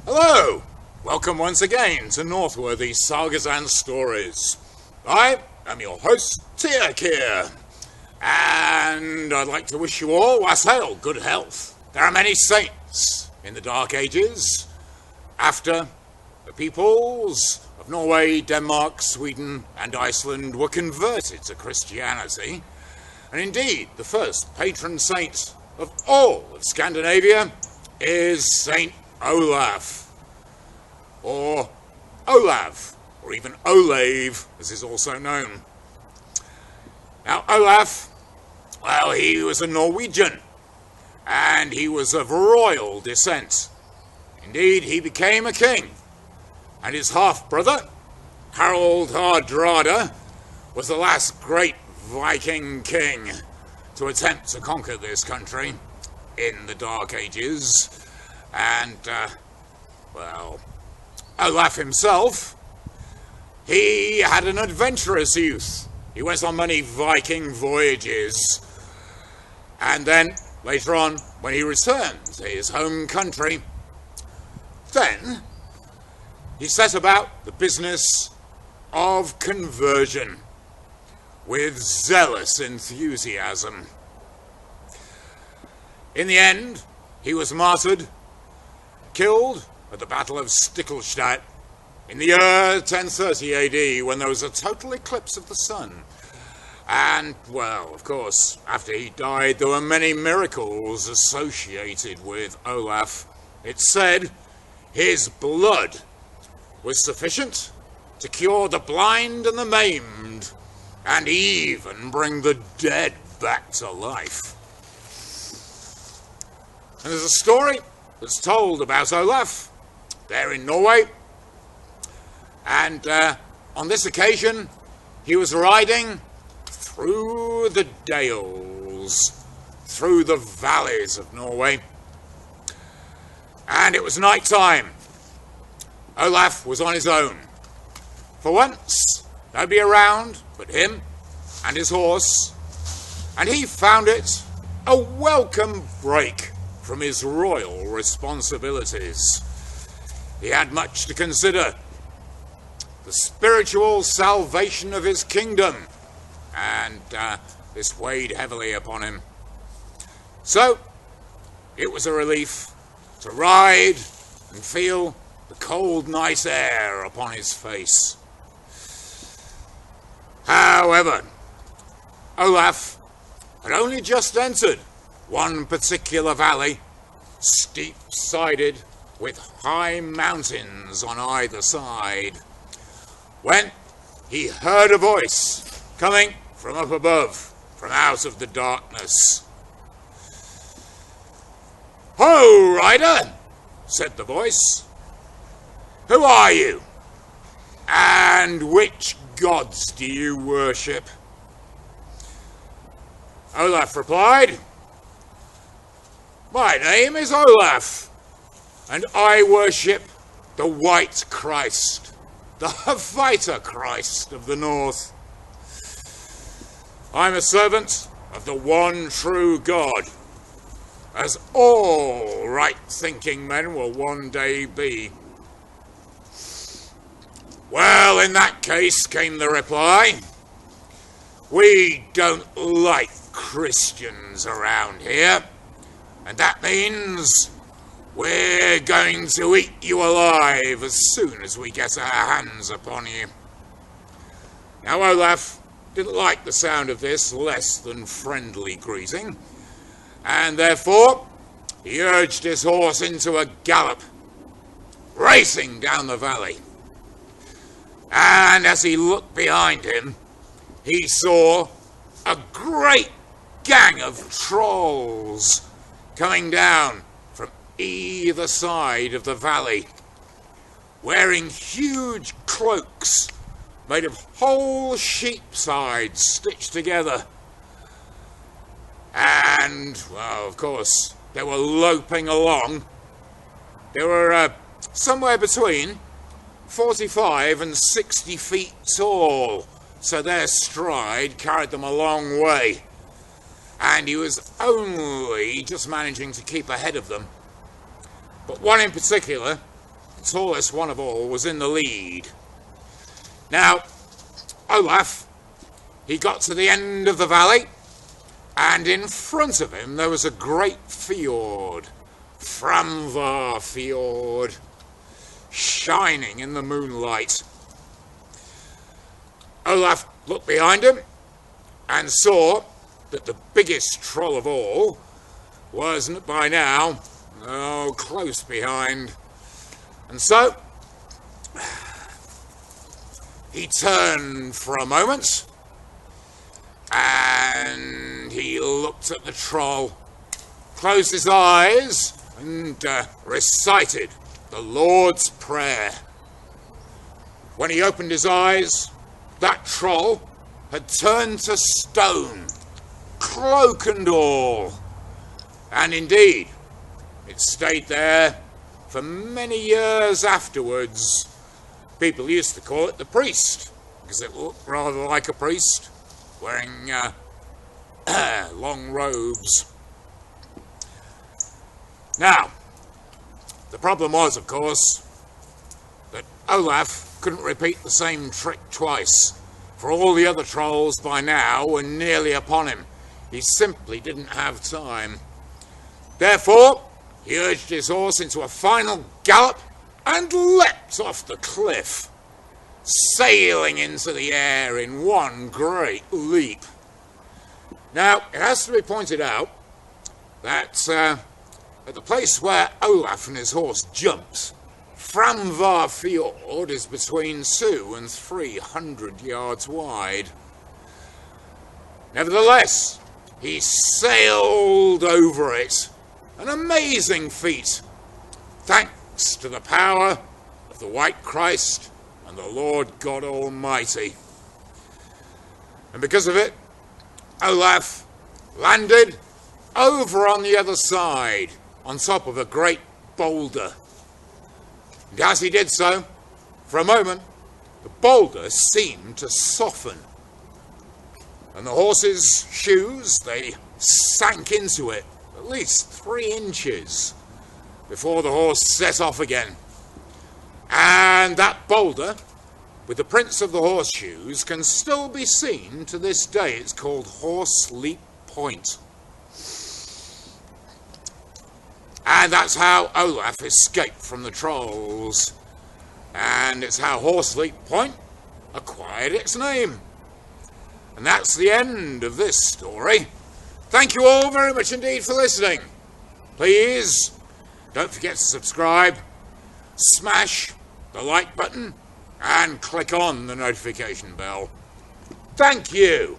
Hello! Welcome once again to Northworthy Sagas and Stories. I am your host, Tiak here, and I'd like to wish you all wassail, good health. There are many saints in the Dark Ages after the peoples of Norway, Denmark, Sweden and Iceland were converted to Christianity, and indeed the first patron saint of all of Scandinavia is Saint Olaf, or Olav, or even Olav, as is also known. Now, Olaf, well, he was a Norwegian, and he was of royal descent. Indeed, he became a king, and his half-brother, Haraldsson, was the last great Viking king to attempt to conquer this country in the Dark Ages. And, well, Olaf himself, he had an adventurous youth. He went on many Viking voyages. And then, later on, when he returned to his home country, then he set about the business of conversion with zealous enthusiasm. In the end, he was martyred, killed at the Battle of Stiklestad in the year 1030 AD, when there was a total eclipse of the sun. And, well, of course, after he died, there were many miracles associated with Olaf. It said his blood was sufficient to cure the blind and the maimed, and even bring the dead back to life. And there's a story that's told about Olaf there in Norway, and on this occasion he was riding through the dales, through the valleys of Norway, and it was night time. Olaf was on his own. For once, nobody around but him and his horse, and he found it a welcome break from his royal responsibilities. He had much to consider: the spiritual salvation of his kingdom, and this weighed heavily upon him. So, it was a relief to ride and feel the cold night air upon his face. However, Olaf had only just entered one particular valley, steep-sided with high mountains on either side, when he heard a voice coming from up above, from out of the darkness. "Ho, rider," said the voice. "Who are you? And which gods do you worship?" Olaf replied, "My name is Olaf, and I worship the White Christ, the fighter Christ of the North. I'm a servant of the one true God, as all right-thinking men will one day be." "Well, in that case," came the reply, "we don't like Christians around here, and that means we're going to eat you alive as soon as we get our hands upon you." Now, Olaf didn't like the sound of this less than friendly greeting, and therefore he urged his horse into a gallop, racing down the valley. And as he looked behind him, he saw a great gang of trolls coming down from either side of the valley, wearing huge cloaks made of whole sheep's hides stitched together. And, well, of course, they were loping along. They were somewhere between 45 and 60 feet tall, so their stride carried them a long way, and he was only just managing to keep ahead of them. But one in particular tallest one of all, was in the lead. Now, Olaf, he got to the end of the valley, and in front of him there was a great fjord, Framvar Fjord, shining in the moonlight. Olaf looked behind him and saw that the biggest troll of all was by now close behind. And so he turned for a moment and he looked at the troll, closed his eyes and recited the Lord's Prayer. When he opened his eyes, that troll had turned to stone, cloak and all. And indeed, it stayed there for many years afterwards. People used to call it the priest, because it looked rather like a priest, wearing long robes. Now, the problem was, of course, that Olaf couldn't repeat the same trick twice, for all the other trolls by now were nearly upon him. He simply didn't have time. Therefore, he urged his horse into a final gallop and leapt off the cliff, sailing into the air in one great leap. Now, it has to be pointed out that at the place where Olaf and his horse jumped, Framvar Fjord is between 200 and 300 yards wide. Nevertheless, he sailed over it, an amazing feat, thanks to the power of the White Christ and the Lord God Almighty. And because of it, Olaf landed over on the other side, on top of a great boulder. And as he did so, for a moment, the boulder seemed to soften. And the horse's shoes, they sank into it at least 3 inches before the horse set off again. And that boulder, with the prints of the horseshoes, can still be seen to this day. It's called Horse Leap Point. And that's how Olaf escaped from the trolls. And it's how Horse Leap Point acquired its name. And that's the end of this story. Thank you all very much indeed for listening. Please don't forget to subscribe, smash the like button, and click on the notification bell. Thank you.